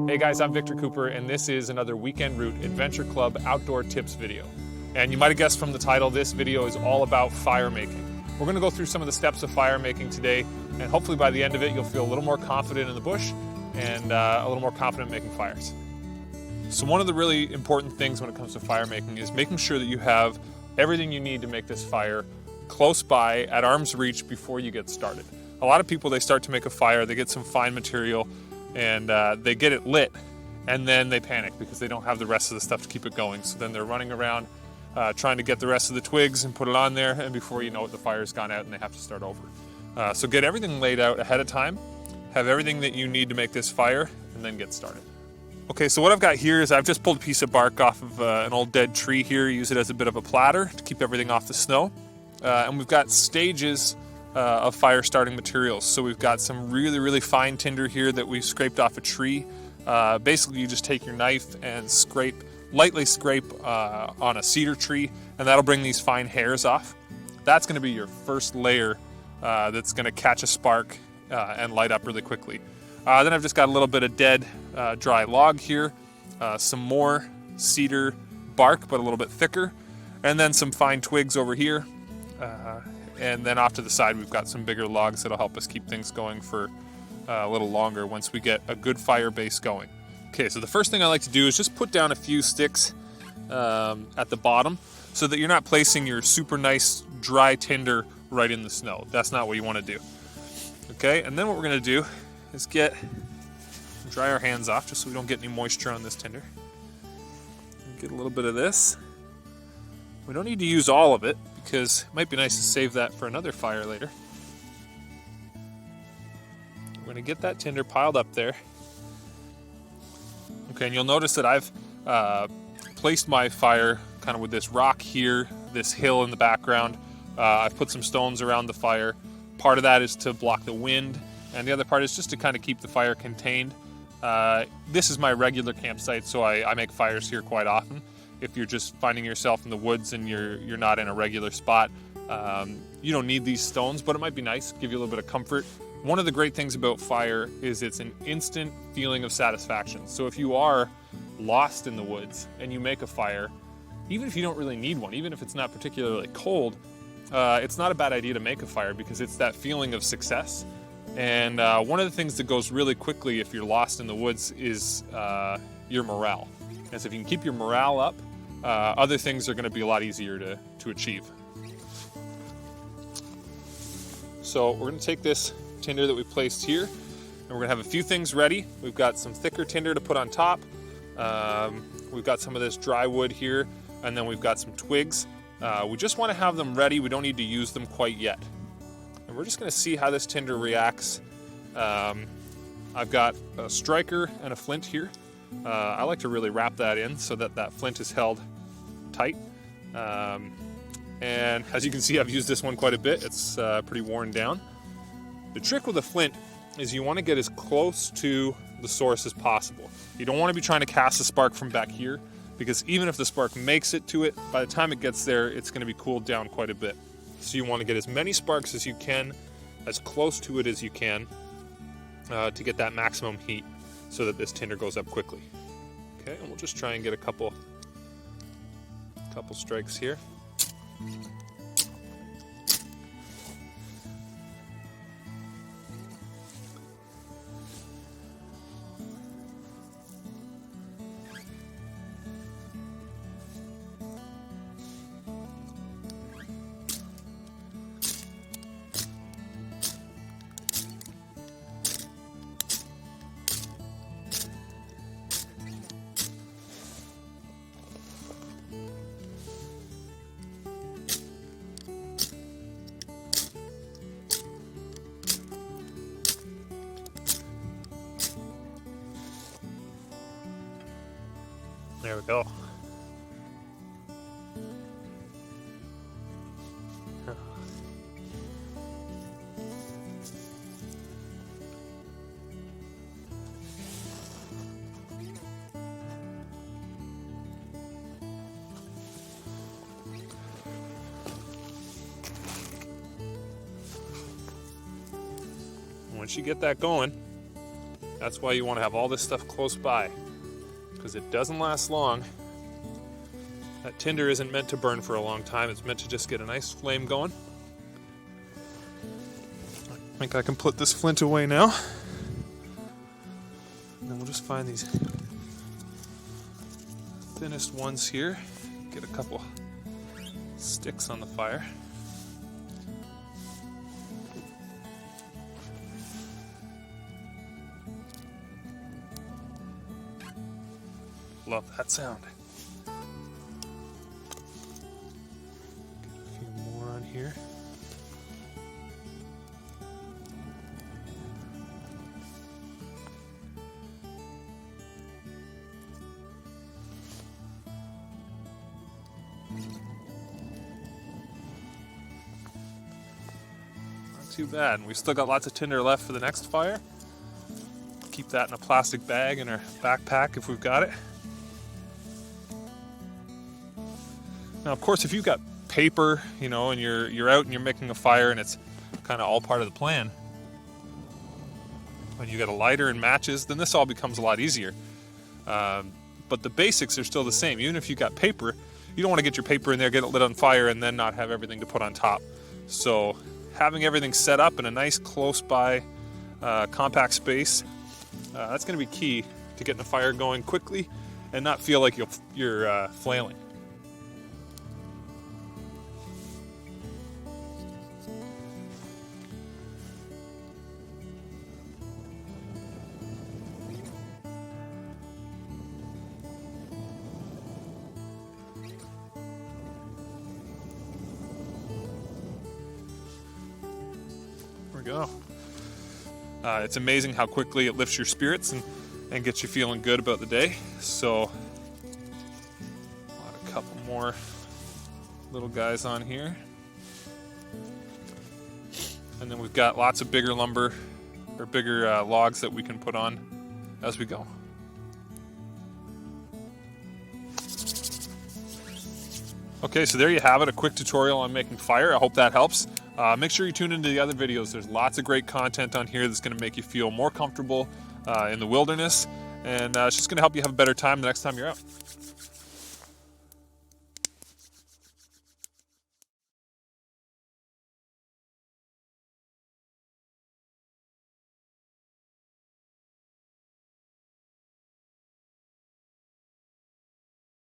Hey guys, I'm Victor Cooper, and this is another Weekend Route Adventure Club outdoor tips video. And you might have guessed from the title, this video is all about fire making. We're going to go through some of the steps of fire making today, and hopefully by the end of it, you'll feel a little more confident in the bush and a little more confident making fires. So one of the really important things when it comes to fire making is making sure that you have everything you need to make this fire close by, at arm's reach, before you get started. A lot of people, they start to make a fire, they get some fine material, and they get it lit, and then they panic because they don't have the rest of the stuff to keep it going. So then they're running around trying to get the rest of the twigs and put it on there, and before you know it, the fire's gone out and they have to start over. So get everything laid out ahead of time, have everything that you need to make this fire, and then get started. Okay, so what I've got here is I've just pulled a piece of bark off of an old dead tree here, use it as a bit of a platter to keep everything off the snow. And we've got stages of fire starting materials. So we've got some really fine tinder here that we scraped off a tree. Basically, you just take your knife and lightly scrape on a cedar tree, and that'll bring these fine hairs off. That's going to be your first layer that's going to catch a spark and light up really quickly. Then I've just got a little bit of dead dry log here, some more cedar bark but a little bit thicker, and then some fine twigs over here. And then off to the side, we've got some bigger logs that'll help us keep things going for a little longer once we get a good fire base going. Okay, so the first thing I like to do is just put down a few sticks at the bottom so that you're not placing your super nice dry tinder right in the snow. That's not what you want to do. Okay, and then what we're going to do is dry our hands off just so we don't get any moisture on this tinder. Get a little bit of this. We don't need to use all of it because it might be nice to save that for another fire later. We're going to get that tinder piled up there. Okay, and you'll notice that I've placed my fire kind of with this rock here, this hill in the background. I've put some stones around the fire. Part of that is to block the wind, and the other part is just to kind of keep the fire contained. This is my regular campsite, so I make fires here quite often. If you're just finding yourself in the woods and you're not in a regular spot, you don't need these stones, but it might be nice, give you a little bit of comfort. One of the great things about fire is it's an instant feeling of satisfaction. So if you are lost in the woods and you make a fire, even if you don't really need one, even if it's not particularly cold, it's not a bad idea to make a fire because it's that feeling of success. And one of the things that goes really quickly if you're lost in the woods is your morale. And so if you can keep your morale up, other things are going to be a lot easier to achieve. So we're going to take this tinder that we placed here, and we're going to have a few things ready. We've got some thicker tinder to put on top. We've got some of this dry wood here, and then we've got some twigs. We just want to have them ready. We don't need to use them quite yet. And we're just going to see how this tinder reacts. I've got a striker and a flint here. I like to really wrap that in so that flint is held tight. And as you can see, I've used this one quite a bit. It's pretty worn down. The trick with a flint is you want to get as close to the source as possible. You don't want to be trying to cast a spark from back here, because even if the spark makes it to it, by the time it gets there, it's going to be cooled down quite a bit. So you want to get as many sparks as you can, as close to it as you can, to get that maximum heat so that this tinder goes up quickly. Okay, and we'll just try and get a couple strikes here. There we go. Once you get that going, That's why you want to have all this stuff close by, because it doesn't last long. That tinder isn't meant to burn for a long time. It's meant to just get a nice flame going. I think I can put this flint away now. And then we'll just find these thinnest ones here. Get a couple sticks on the fire. Love that sound. Get a few more on here. Not too bad. We've still got lots of tinder left for the next fire. Keep that in a plastic bag in our backpack if we've got it. Now, of course, if you've got paper, you know, and you're out and you're making a fire and it's kind of all part of the plan, when you get a lighter and matches, then this all becomes a lot easier. But the basics are still the same. Even if you've got paper, you don't want to get your paper in there, get it lit on fire, and then not have everything to put on top. So having everything set up in a nice close by compact space, that's going to be key to getting the fire going quickly and not feel like you're flailing. There we go. It's amazing how quickly it lifts your spirits and gets you feeling good about the day. So, a couple more little guys on here. And then we've got lots of bigger lumber or bigger logs that we can put on as we go. Okay, so there you have it, a quick tutorial on making fire. I hope that helps. Make sure you tune into the other videos. There's lots of great content on here that's going to make you feel more comfortable in the wilderness, and it's just going to help you have a better time the next time you're out.